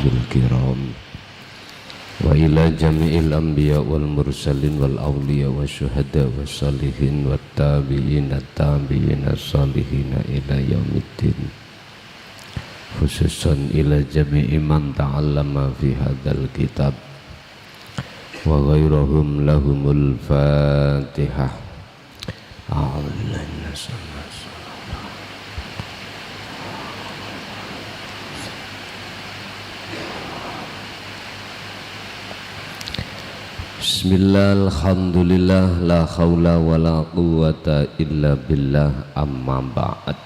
washabihil kiram wa ila jami'il anbiya wal mursalin wal awliya wa syuhada wa salihin wa tabi'ina salihina ila yaumiddin, khususan ila jami'i man ta'allama fi hadzal kitab wa ghairahum lahumul fatihah. Bismillah, alhamdulillah, la khawla wa la quwwata illa billah, amma ba'd.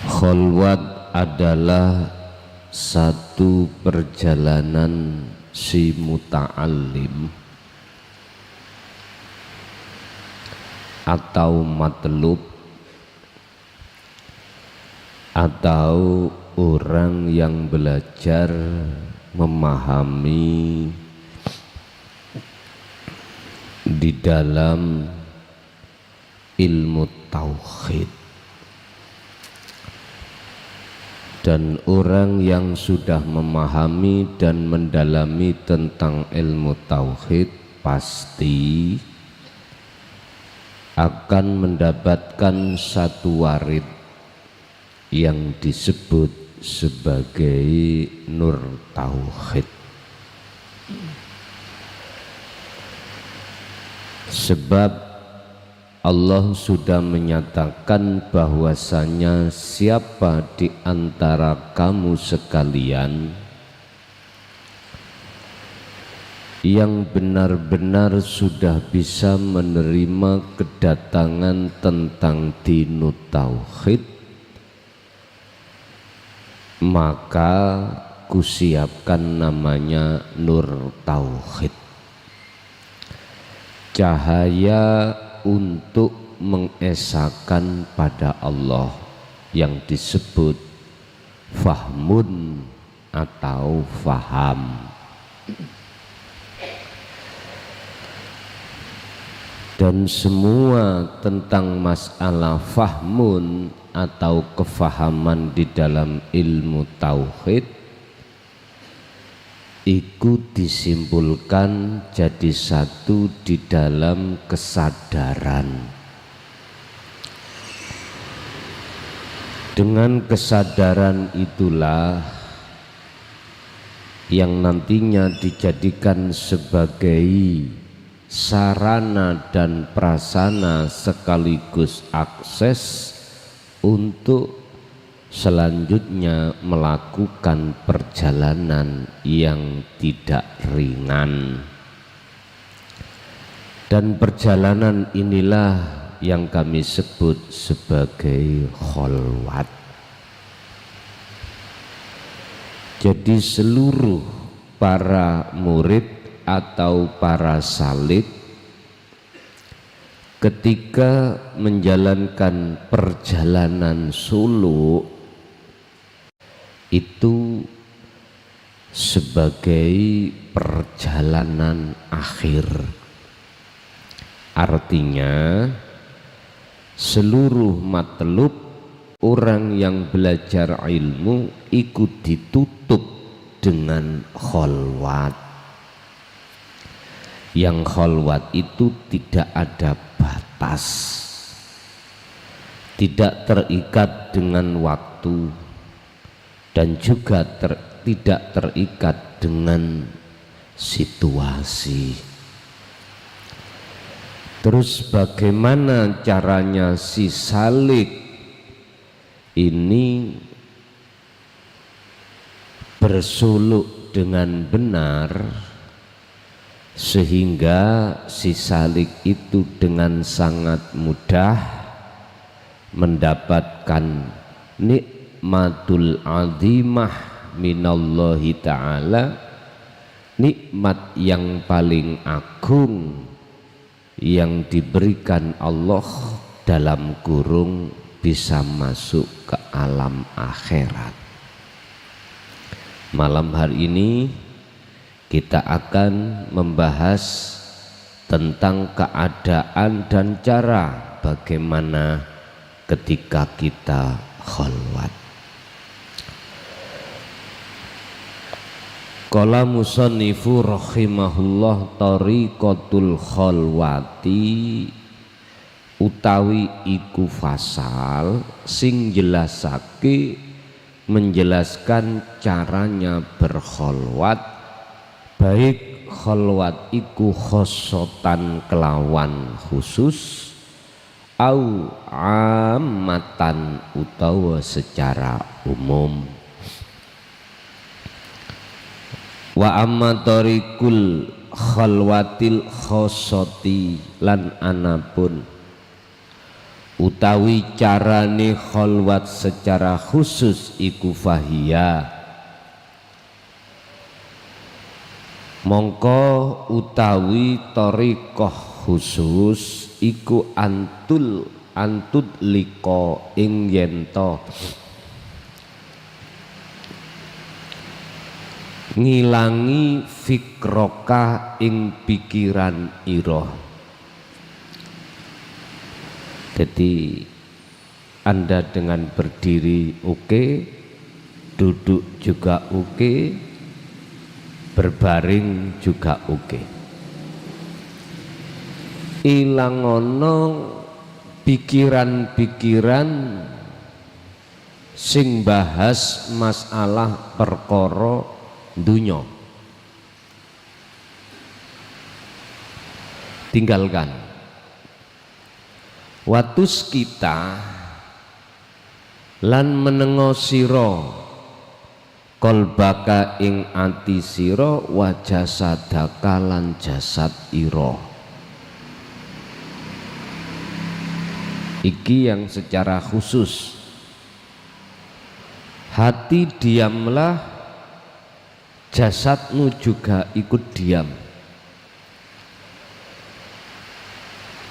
Kholwat adalah satu perjalanan si muta'allim atau matlub atau orang yang belajar memahami di dalam ilmu tauhid, dan orang yang sudah memahami dan mendalami tentang ilmu tauhid pasti akan mendapatkan satu warid yang disebut sebagai nur tauhid. Sebab Allah sudah menyatakan bahwasanya siapa di antara kamu sekalian yang benar-benar sudah bisa menerima kedatangan tentang dinut tauhid, maka kusiapkan namanya nur tauhid, cahaya untuk mengesahkan pada Allah yang disebut fahmun atau faham. Dan semua tentang masalah fahmun atau kefahaman di dalam ilmu tauhid itu disimpulkan jadi satu di dalam kesadaran. Dengan kesadaran itulah yang nantinya dijadikan sebagai sarana dan prasana sekaligus akses untuk selanjutnya melakukan perjalanan yang tidak ringan. Dan perjalanan inilah yang kami sebut sebagai kholwat. Jadi seluruh para murid atau para salik ketika menjalankan perjalanan suluk itu sebagai perjalanan akhir. Artinya seluruh matlub orang yang belajar ilmu ikut ditutup dengan kholwat. Yang kholwat itu tidak ada batas, tidak terikat dengan waktu, dan juga tidak terikat dengan situasi. Terus bagaimana caranya si salik ini bersuluk dengan benar, sehingga si salik itu dengan sangat mudah mendapatkan nikmatul azimah minallahi ta'ala, nikmat yang paling agung yang diberikan Allah dalam kurung bisa masuk ke alam akhirat. Malam hari ini kita akan membahas tentang keadaan dan cara bagaimana ketika kita kholwat. Qala musannifu rahimahullah tariqatul khalwati utawi iku fasal sing jelasake menjelaskan caranya berkholwat, baik kholwat iku khosotan kelawan khusus au ammatan utawa secara umum. Wa amma tariqul khalwatil khosoti lan anapun utawi carane khalwat secara khusus iku fahia mongko utawi tariqah khusus iku antud liko ing yento ngilangi fikroka ing pikiran iroh. Jadi Anda dengan berdiri oke, duduk juga oke, berbaring juga oke. Ilangono pikiran-pikiran sing bahas masalah perkara dunya, tinggalkan. Watus kita lan menengo sira kolbaka ing ati sira wa jasadaka lan jasad ira. Iki yang secara khusus. Hati diamlah, jasadmu juga ikut diam.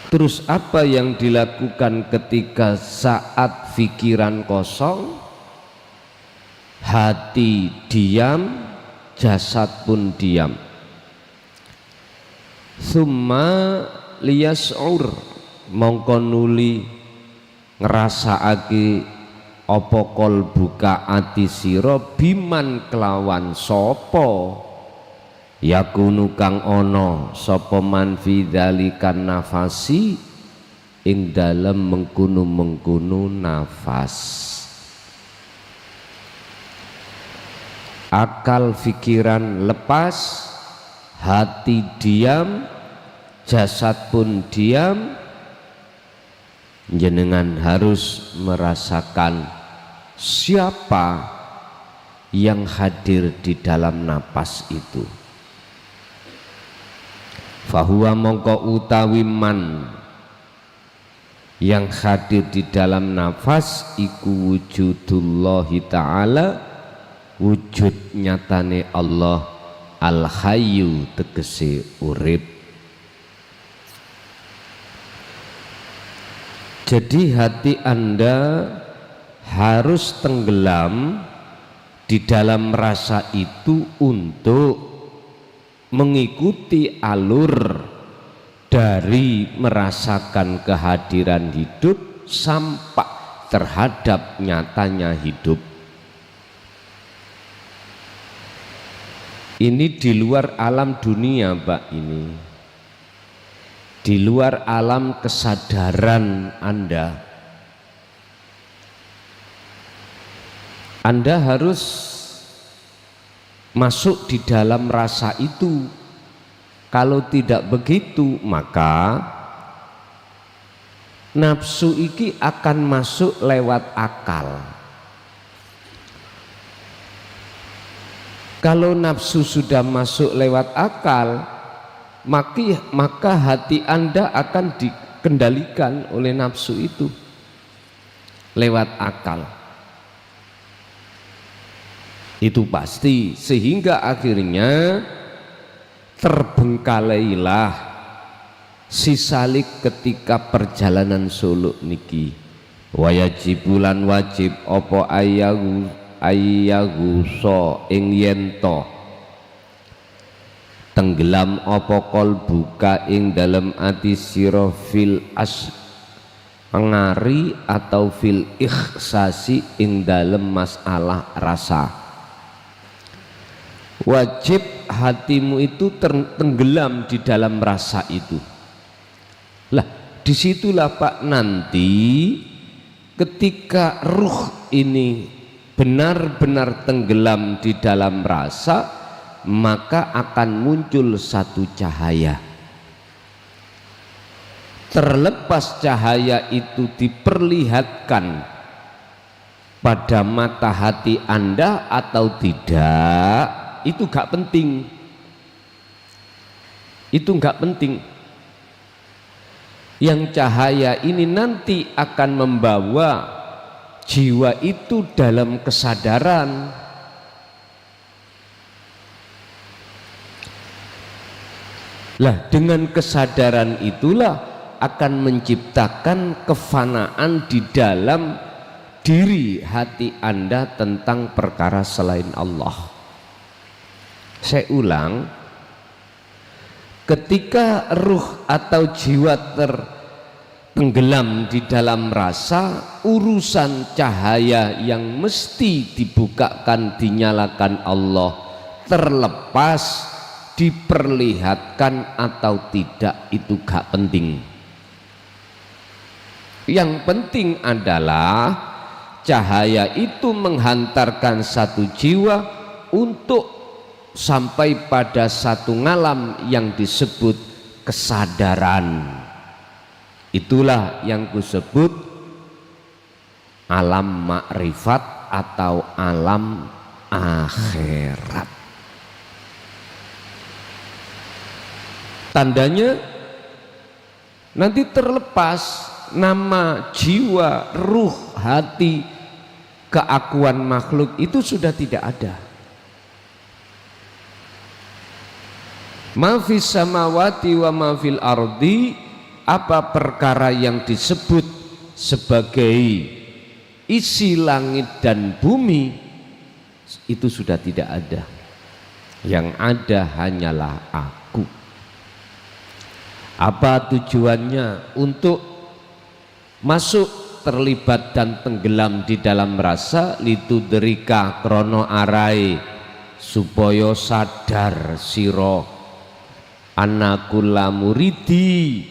Terus apa yang dilakukan ketika saat pikiran kosong? Hati diam, jasad pun diam. Summa liyas'ur mongko nuli ngrasakake apa qalbuka ati sira biman kelawan sapa yakunu kang ana sapa man fi dzalikan nafasi ing dalem mengkono-mengkono nafas. Akal pikiran lepas, hati diam, jasad pun diam. Jenengan harus merasakan siapa yang hadir di dalam napas itu. Fahuwa mongko utawi man yang hadir di dalam nafas iku wujudullahi ta'ala, wujud nyatane Allah al-hayyu tegese urip. Jadi hati Anda harus tenggelam di dalam rasa itu untuk mengikuti alur dari merasakan kehadiran hidup sampai terhadap nyatanya hidup. Ini di luar alam dunia, Pak, ini di luar alam kesadaran Anda. Anda harus masuk di dalam rasa itu. Kalau tidak begitu, maka nafsu iki akan masuk lewat akal. Kalau nafsu sudah masuk lewat akal, maka hati Anda akan dikendalikan oleh nafsu itu lewat akal. Itu pasti, sehingga akhirnya terbengkalailah si salik ketika perjalanan suluk niki. Wayajibulan wajib opo ayagu so ing yento tenggelam opo qalbuka ing dalem ati sira fil pengari atau fil ikhsasi ing dalem masalah rasa. Wajib hatimu itu tenggelam di dalam rasa itu. Lah, disitulah Pak, nanti ketika ruh ini benar-benar tenggelam di dalam rasa, maka akan muncul satu cahaya. Terlepas cahaya itu diperlihatkan pada mata hati Anda atau tidak, itu gak penting. Itu gak penting. Yang cahaya ini nanti akan membawa jiwa itu dalam kesadaran. Lah, dengan kesadaran itulah akan menciptakan kefanaan di dalam diri hati Anda tentang perkara selain Allah. Saya ulang, ketika ruh atau jiwa tenggelam di dalam rasa, urusan cahaya yang mesti dibukakan, dinyalakan Allah, terlepas diperlihatkan atau tidak, itu gak penting. Yang penting adalah cahaya itu menghantarkan satu jiwa untuk sampai pada satu ngalam yang disebut kesadaran. Itulah yang kusebut alam makrifat atau alam akhirat. Tandanya nanti terlepas nama, jiwa, ruh, hati, keakuan makhluk itu sudah tidak ada. Ma fis samawati wa ma fil ardi, apa perkara yang disebut sebagai isi langit dan bumi itu sudah tidak ada. Yang ada hanyalah aku. Apa tujuannya? Untuk masuk, terlibat dan tenggelam di dalam rasa, litudrika krono arai, supaya sadar siro anakula muridi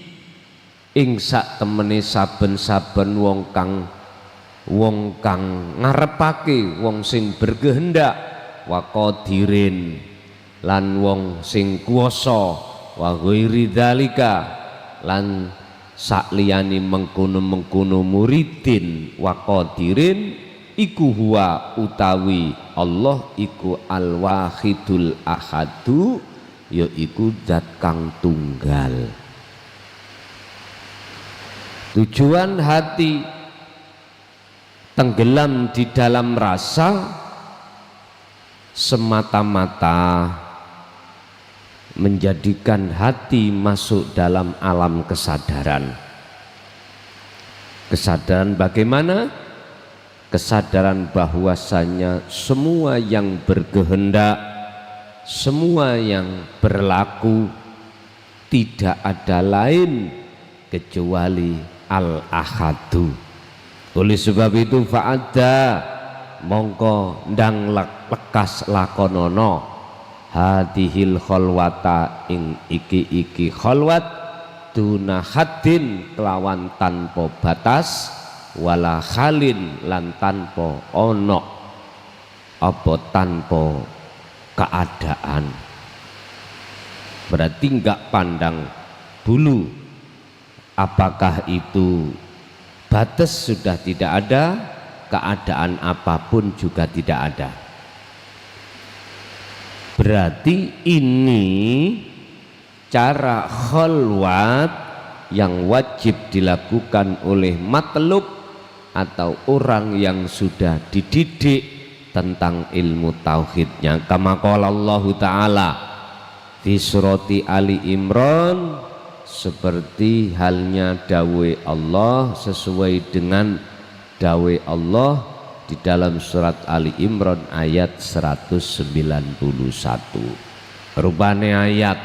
ing sak temene saben-saben wong kang ngarepake, wong sing berkehendak, waqadirin lan wong sing kuwasa, wa ghairi dzalika lan sakliyane mengkono-mengkono muridin waqadirin, iku huwa utawi Allah iku al-wahidul ahadu, yaiku zat kang tunggal. Tujuan hati tenggelam di dalam rasa semata-mata menjadikan hati masuk dalam alam kesadaran. Kesadaran bagaimana? Kesadaran bahwasanya semua yang berkehendak, semua yang berlaku tidak ada lain kecuali al-ahadu. Oleh sebab itu fa'adda mongko ndang lekas lakonono hadihil kholwata ing iki kholwat duna haddin kelawan tanpa batas, wala khalin lan tanpa ono apa tanpa keadaan. Berarti enggak pandang bulu apakah itu batas sudah tidak ada, keadaan apapun juga tidak ada. Berarti ini cara kholwat yang wajib dilakukan oleh matlub atau orang yang sudah dididik tentang ilmu tauhidnya. Kama qala Allah Ta'ala di surati Ali Imran, seperti halnya dawe Allah, sesuai dengan dawe Allah di dalam surat Ali Imran ayat 191. Rupane ayat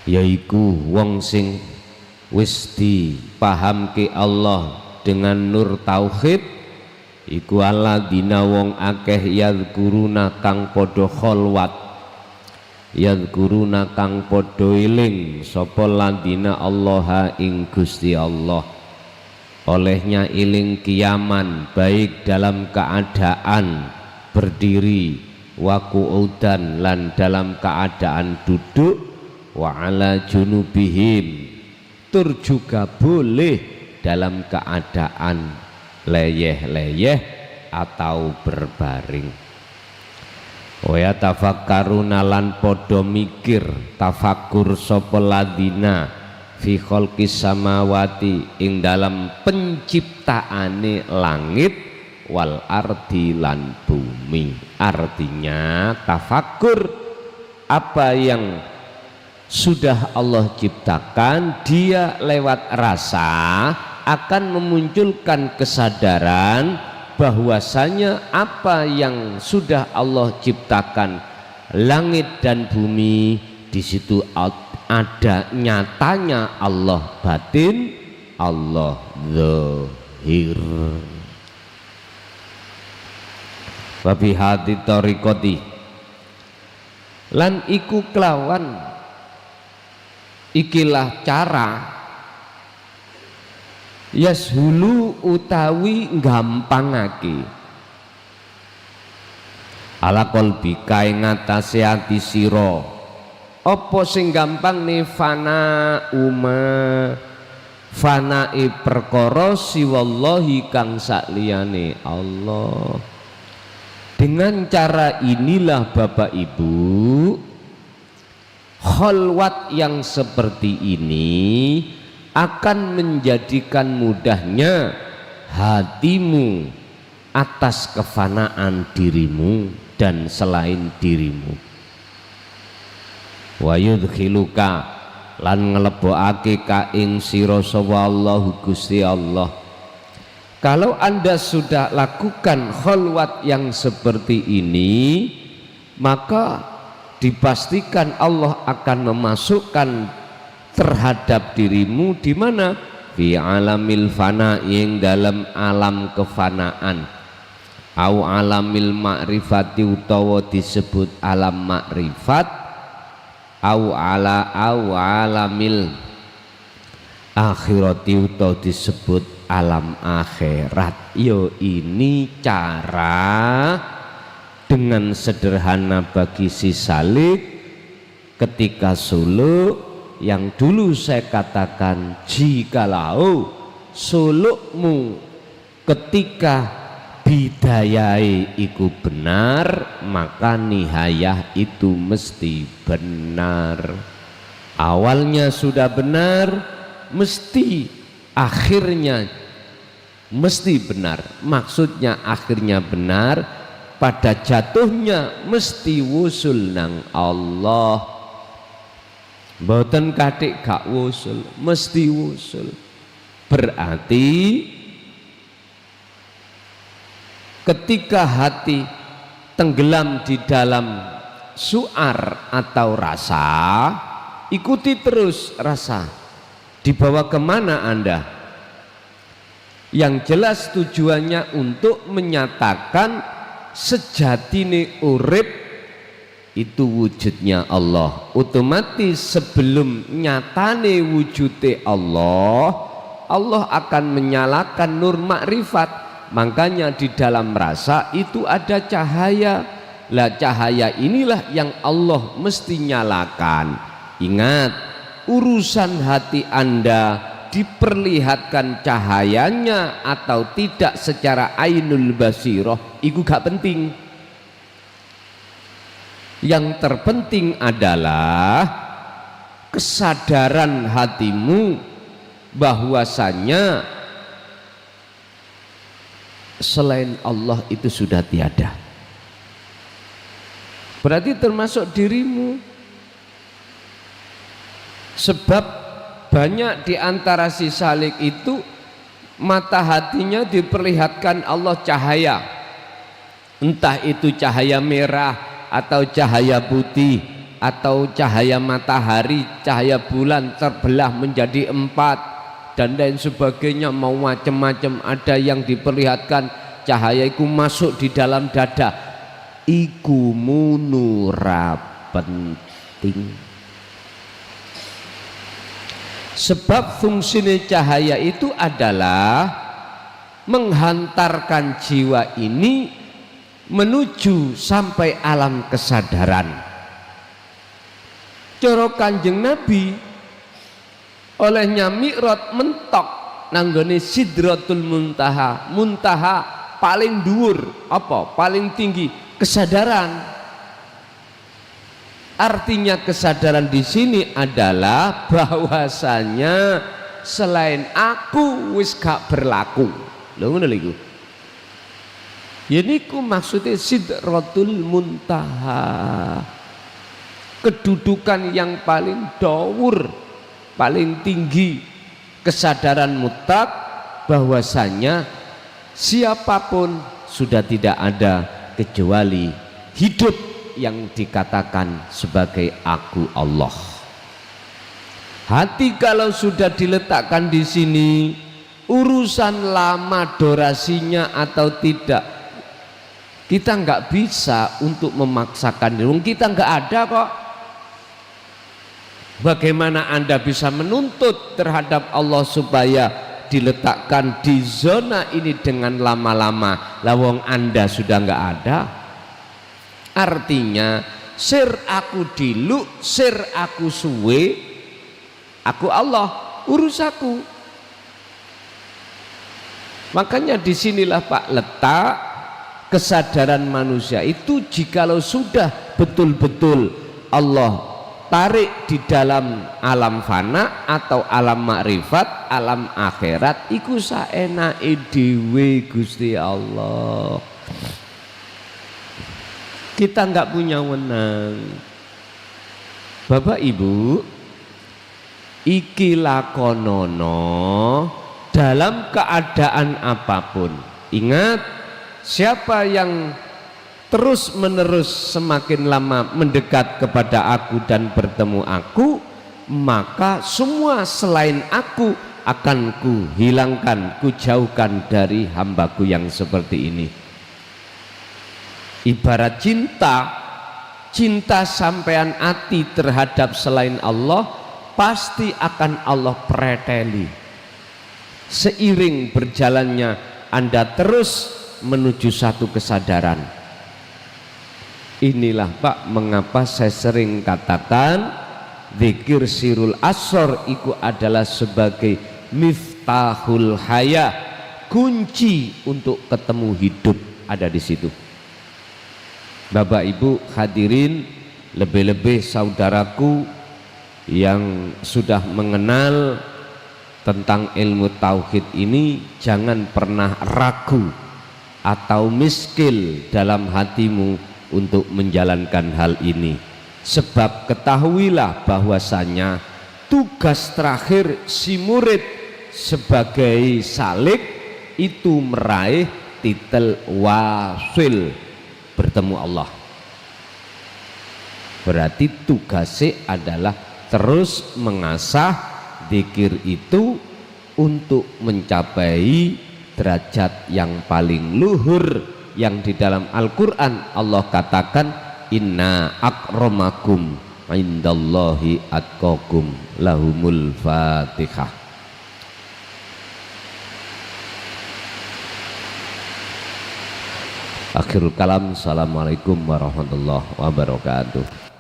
yaiku wong sing wis dipahamke Allah dengan nur tauhid, iku alladzina wong akeh yadhkuruna kang padha kholwat, yadhkuruna kang padha eling sapa ladina Allah ing Gusti Allah, olehnya eling kiaman baik dalam keadaan berdiri wa qu'udan lan dalam keadaan duduk, wa ala junubihim tur juga boleh dalam keadaan leyeh-leyeh atau berbaring. Wa yatafakkaruna lan padha mikir tafakur sapa ladina fi khalqis samawati ing dalam penciptaane langit wal ardi lan bumi. Artinya tafakur apa yang sudah Allah ciptakan, dia lewat rasa akan memunculkan kesadaran bahwasanya apa yang sudah Allah ciptakan langit dan bumi, di situ ada nyatanya Allah batin, Allah zahir. Wa bi hadi tariqati lan iku kelawan ikilah cara yashulu utawi gampangake ala qalbika ing ngatasé ati sira. Apa sing gampang nih? Fana fanae perkara siwallahi kang sakliyane Allah. Dengan cara inilah Bapak Ibu, kholwat yang seperti ini akan menjadikan mudahnya hatimu atas kefanaan dirimu dan selain dirimu. Wa yudkhiluka lan nglebokake ka ing sira sapa Allah Gusti Allah. Kalau Anda sudah lakukan kholwat yang seperti ini, maka dipastikan Allah akan memasukkan terhadap dirimu di mana? Fi alamil fana, yang dalam alam kefanaan. Au alamil ma'rifati utawa disebut alam makrifat, au alamil akhirati utawa disebut alam akhirat. Yo, ini cara dengan sederhana bagi si salik ketika suluk yang dulu saya katakan, jikalau sulukmu ketika bidayai iku benar, maka nihayah itu mesti benar. Awalnya sudah benar, mesti akhirnya mesti benar. Maksudnya akhirnya benar, pada jatuhnya mesti wusul nang Allah. Mboten kathik gak wusul, mesti wusul. Berarti ketika hati tenggelam di dalam suar atau rasa, ikuti terus rasa. Dibawa kemana Anda? Yang jelas tujuannya untuk menyatakan sejatine urip itu wujudnya Allah. Otomatis sebelum nyatane wujude Allah, Allah akan menyalakan nur makrifat. Makanya di dalam rasa itu ada cahaya. Lah cahaya inilah yang Allah mesti nyalakan. Ingat, urusan hati Anda diperlihatkan cahayanya atau tidak secara ainul basirah itu gak penting. Yang terpenting adalah kesadaran hatimu bahwasanya selain Allah itu sudah tiada. Berarti termasuk dirimu. Sebab banyak di antara si salik itu mata hatinya diperlihatkan Allah cahaya, entah itu cahaya merah atau cahaya putih atau cahaya matahari, cahaya bulan terbelah menjadi 4 dan lain sebagainya, mau macam-macam. Ada yang diperlihatkan cahaya iku masuk di dalam dada, iku munura penting. Sebab fungsinya cahaya itu adalah menghantarkan jiwa ini menuju sampai alam kesadaran. Cara Kanjeng Nabi olehnya Mi'raj mentok nanggone Sidratul Muntaha. Muntaha paling dhuwur, apa? Paling tinggi, kesadaran. Artinya kesadaran di sini adalah bahwasanya selain aku wis gak berlaku. Lho ngono lho iku. Ya niku maksudnya Sidratul Muntaha. Kedudukan yang paling dhuwur, paling tinggi, kesadaran mutlak bahwasanya siapapun sudah tidak ada kecuali hidup yang dikatakan sebagai aku Allah. Hati kalau sudah diletakkan di sini, urusan lama durasinya atau tidak, kita nggak bisa untuk memaksakan diri. Kita nggak ada kok. Bagaimana Anda bisa menuntut terhadap Allah supaya diletakkan di zona ini dengan lama-lama? Lawang Anda sudah nggak ada. Artinya sir aku dilu, sir aku suwe, aku Allah, urus aku. Makanya disinilah Pak letak kesadaran manusia itu. Jikalau sudah betul-betul Allah tarik di dalam alam fana atau alam makrifat, alam akhirat, iku saenake dhewe Gusti Allah. Kita nggak punya wenang. Bapak Ibu, iki lakonono dalam keadaan apapun. Ingat, siapa yang terus menerus semakin lama mendekat kepada aku dan bertemu aku, maka semua selain aku akan ku hilangkan, ku jauhkan dari hambaku yang seperti ini. Ibarat cinta sampean hati terhadap selain Allah pasti akan Allah preteli. Seiring berjalannya Anda terus menuju satu kesadaran. Inilah Pak mengapa saya sering katakan zikir sirul asor itu adalah sebagai miftahul haya, kunci untuk ketemu hidup ada di situ. Bapak Ibu hadirin, lebih-lebih saudaraku yang sudah mengenal tentang ilmu tauhid ini, jangan pernah ragu atau miskil dalam hatimu untuk menjalankan hal ini. Sebab ketahuilah bahwasanya tugas terakhir si murid sebagai salik itu meraih titel wasil, bertemu Allah. Berarti tugasnya adalah terus mengasah zikir itu untuk mencapai derajat yang paling luhur yang di dalam Al-Quran Allah katakan inna akramakum indallahi atqakum. Lahumul Fatihah. Akhirul kalam. Assalamualaikum warahmatullahi wabarakatuh.